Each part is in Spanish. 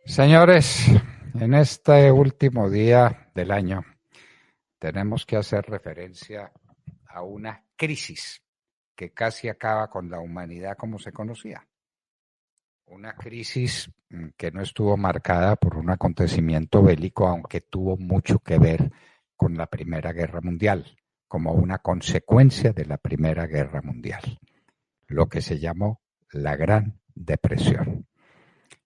Señores, en este último día del año tenemos que hacer referencia a una crisis que casi acaba con la humanidad como se conocía. Una crisis que no estuvo marcada por un acontecimiento bélico, aunque tuvo mucho que ver con la Primera Guerra Mundial, como una consecuencia de la Primera Guerra Mundial, lo que se llamó la Gran Depresión.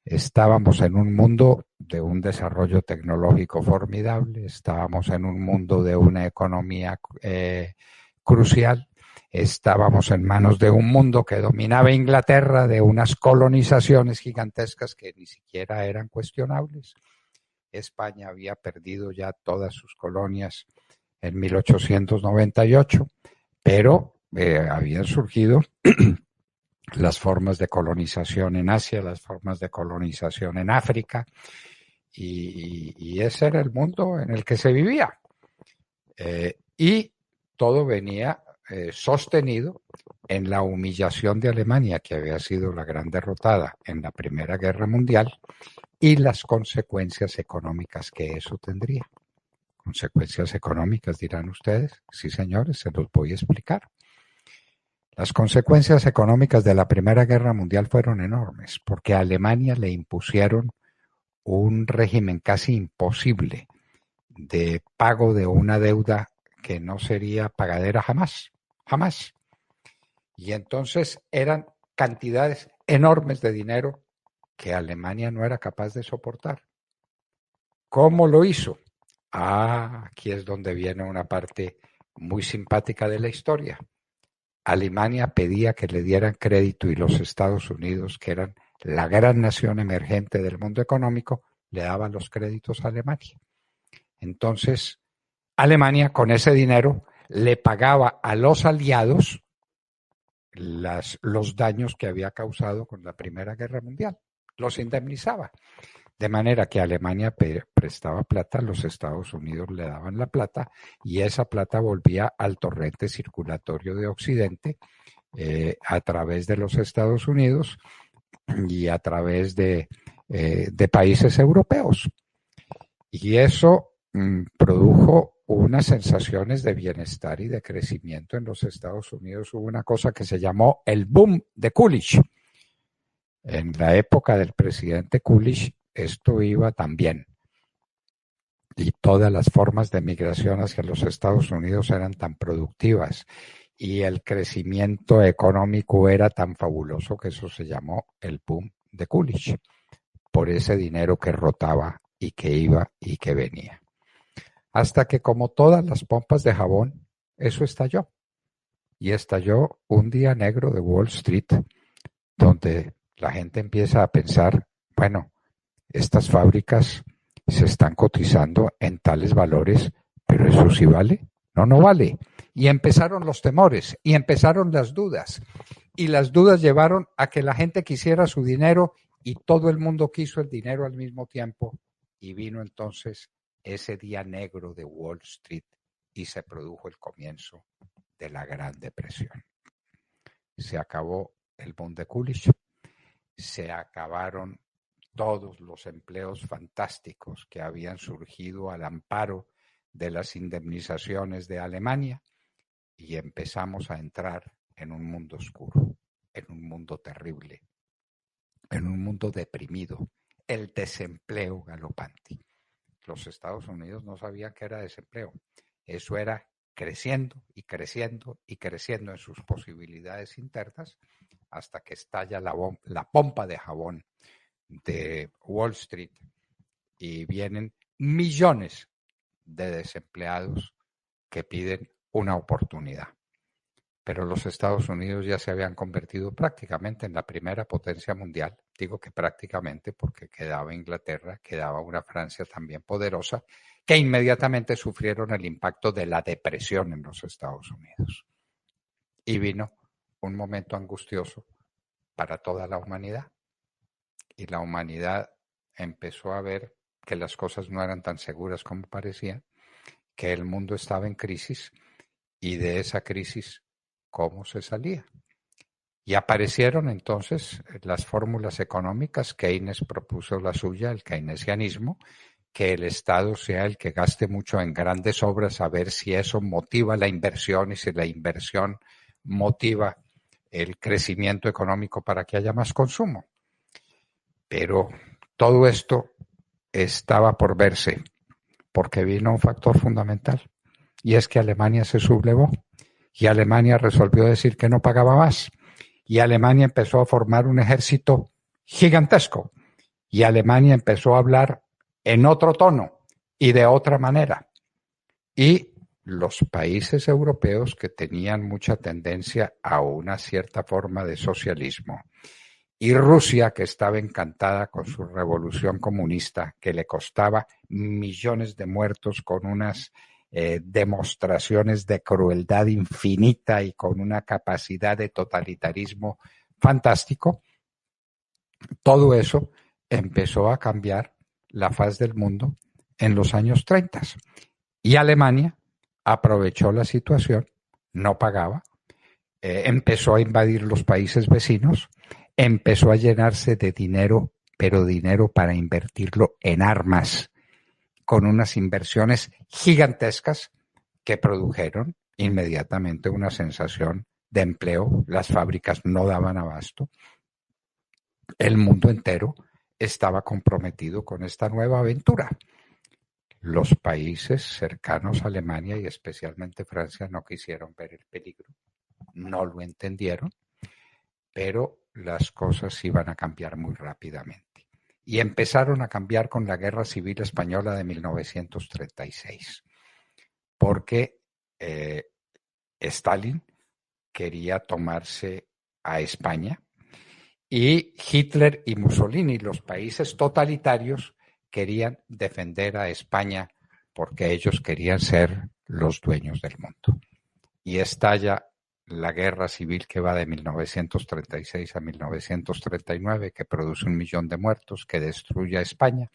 Estábamos en un mundo de un desarrollo tecnológico formidable, estábamos en un mundo de una economía crucial, estábamos en manos de un mundo que dominaba Inglaterra, de unas colonizaciones gigantescas que ni siquiera eran cuestionables. España había perdido ya todas sus colonias en 1898, pero habían surgido las formas de colonización en Asia, las formas de colonización en África, y ese era el mundo en el que se vivía. Y todo venía sostenido en la humillación de Alemania, que había sido la gran derrotada en la Primera Guerra Mundial, y las consecuencias económicas que eso tendría. Consecuencias económicas, dirán ustedes. Sí, señores, se los voy a explicar. Las consecuencias económicas de la Primera Guerra Mundial fueron enormes, porque a Alemania le impusieron un régimen casi imposible de pago de una deuda que no sería pagadera jamás, jamás. Y entonces eran cantidades enormes de dinero que Alemania no era capaz de soportar. ¿Cómo lo hizo? Aquí es donde viene una parte muy simpática de la historia. Alemania pedía que le dieran crédito y los Estados Unidos, que eran la gran nación emergente del mundo económico, le daban los créditos a Alemania. Entonces, Alemania con ese dinero le pagaba a los aliados los daños que había causado con la Primera Guerra Mundial. Los indemnizaba. De manera que Alemania prestaba plata, los Estados Unidos le daban la plata y esa plata volvía al torrente circulatorio de Occidente a través de los Estados Unidos y a través de países europeos. Y eso produjo unas sensaciones de bienestar y de crecimiento en los Estados Unidos. Hubo una cosa que se llamó el boom de Coolidge. En la época del presidente Coolidge, esto iba también. Y todas las formas de migración hacia los Estados Unidos eran tan productivas y el crecimiento económico era tan fabuloso que eso se llamó el boom de Coolidge, por ese dinero que rotaba y que iba y que venía. Hasta que, como todas las pompas de jabón, eso estalló. Y estalló un día negro de Wall Street, donde la gente empieza a pensar, bueno, estas fábricas se están cotizando en tales valores, pero eso sí vale. No, no vale. Y empezaron los temores y empezaron las dudas. Y las dudas llevaron a que la gente quisiera su dinero y todo el mundo quiso el dinero al mismo tiempo. Y vino entonces ese día negro de Wall Street y se produjo el comienzo de la Gran Depresión. Se acabó el boom de Coolidge, se acabaron todos los empleos fantásticos que habían surgido al amparo de las indemnizaciones de Alemania y empezamos a entrar en un mundo oscuro, en un mundo terrible, en un mundo deprimido, el desempleo galopante. Los Estados Unidos no sabían qué era desempleo. Eso era creciendo y creciendo y creciendo en sus posibilidades internas hasta que estalla la pompa de jabón de Wall Street y vienen millones de desempleados que piden una oportunidad. Pero los Estados Unidos ya se habían convertido prácticamente en la primera potencia mundial. Digo que prácticamente porque quedaba Inglaterra, quedaba una Francia también poderosa, que inmediatamente sufrieron el impacto de la depresión en los Estados Unidos. Y vino un momento angustioso para toda la humanidad. Y la humanidad empezó a ver que las cosas no eran tan seguras como parecían, que el mundo estaba en crisis y de esa crisis, ¿cómo se salía? Y aparecieron entonces las fórmulas económicas. Keynes propuso la suya, el keynesianismo, que el Estado sea el que gaste mucho en grandes obras, a ver si eso motiva la inversión y si la inversión motiva el crecimiento económico para que haya más consumo. Pero todo esto estaba por verse porque vino un factor fundamental y es que Alemania se sublevó y Alemania resolvió decir que no pagaba más y Alemania empezó a formar un ejército gigantesco y Alemania empezó a hablar en otro tono y de otra manera. Y los países europeos que tenían mucha tendencia a una cierta forma de socialismo y Rusia, que estaba encantada con su revolución comunista, que le costaba millones de muertos con unas demostraciones de crueldad infinita y con una capacidad de totalitarismo fantástico, todo eso empezó a cambiar la faz del mundo en los años 30. Y Alemania aprovechó la situación, no pagaba, empezó a invadir los países vecinos, empezó a llenarse de dinero, pero dinero para invertirlo en armas, con unas inversiones gigantescas que produjeron inmediatamente una sensación de empleo. Las fábricas no daban abasto. El mundo entero estaba comprometido con esta nueva aventura. Los países cercanos a Alemania y especialmente Francia no quisieron ver el peligro, no lo entendieron, pero las cosas iban a cambiar muy rápidamente. Y empezaron a cambiar con la Guerra Civil Española de 1936, porque Stalin quería tomarse a España y Hitler y Mussolini, los países totalitarios, querían defender a España porque ellos querían ser los dueños del mundo. Y estalla la guerra civil que va de 1936 a 1939, que produce 1 millón de muertos, que destruye a España,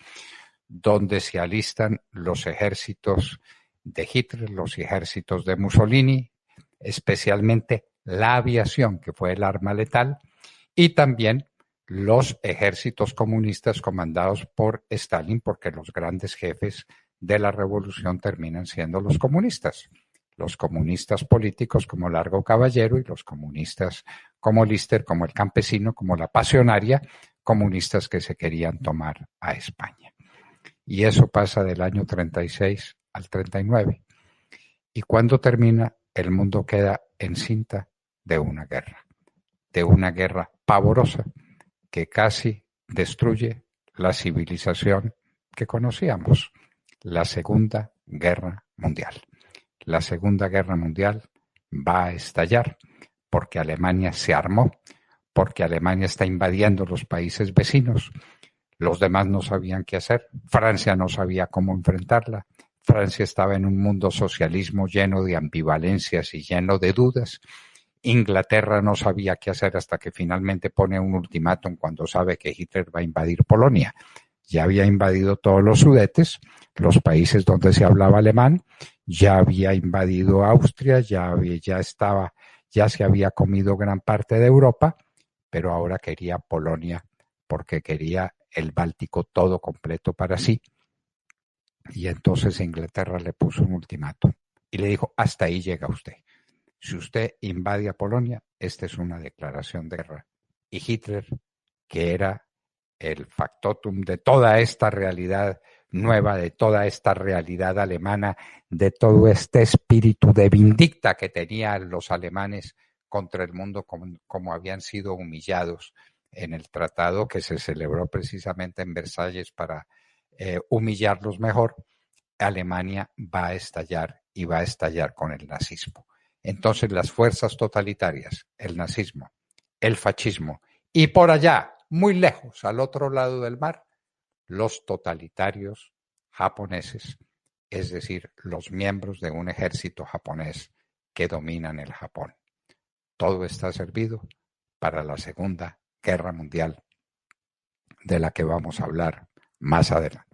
donde se alistan los ejércitos de Hitler, los ejércitos de Mussolini, especialmente la aviación, que fue el arma letal, y también los ejércitos comunistas comandados por Stalin, porque los grandes jefes de la revolución terminan siendo los comunistas políticos como Largo Caballero y los comunistas como Lister, como el campesino, como la pasionaria, comunistas que se querían tomar a España. Y eso pasa del año 36 al 39. Y cuando termina, el mundo queda encinta de una guerra pavorosa que casi destruye la civilización que conocíamos, la Segunda Guerra Mundial. La Segunda Guerra Mundial va a estallar porque Alemania se armó, porque Alemania está invadiendo los países vecinos. Los demás no sabían qué hacer. Francia no sabía cómo enfrentarla. Francia estaba en un mundo socialismo lleno de ambivalencias y lleno de dudas. Inglaterra no sabía qué hacer hasta que finalmente pone un ultimátum cuando sabe que Hitler va a invadir Polonia. Ya había invadido todos los Sudetes, los países donde se hablaba alemán, ya había invadido Austria, ya se había comido gran parte de Europa, pero ahora quería Polonia porque quería el Báltico todo completo para sí. Y entonces Inglaterra le puso un ultimátum y le dijo, hasta ahí llega usted. Si usted invade a Polonia, esta es una declaración de guerra. Y Hitler, que era el factotum de toda esta realidad nueva, de toda esta realidad alemana, de todo este espíritu de vindicta que tenían los alemanes contra el mundo, como habían sido humillados en el tratado que se celebró precisamente en Versalles para humillarlos mejor. Alemania va a estallar y va a estallar con el nazismo. Entonces las fuerzas totalitarias, el nazismo, el fascismo y por allá, muy lejos, al otro lado del mar, los totalitarios japoneses, es decir, los miembros de un ejército japonés que dominan el Japón. Todo está servido para la Segunda Guerra Mundial, de la que vamos a hablar más adelante.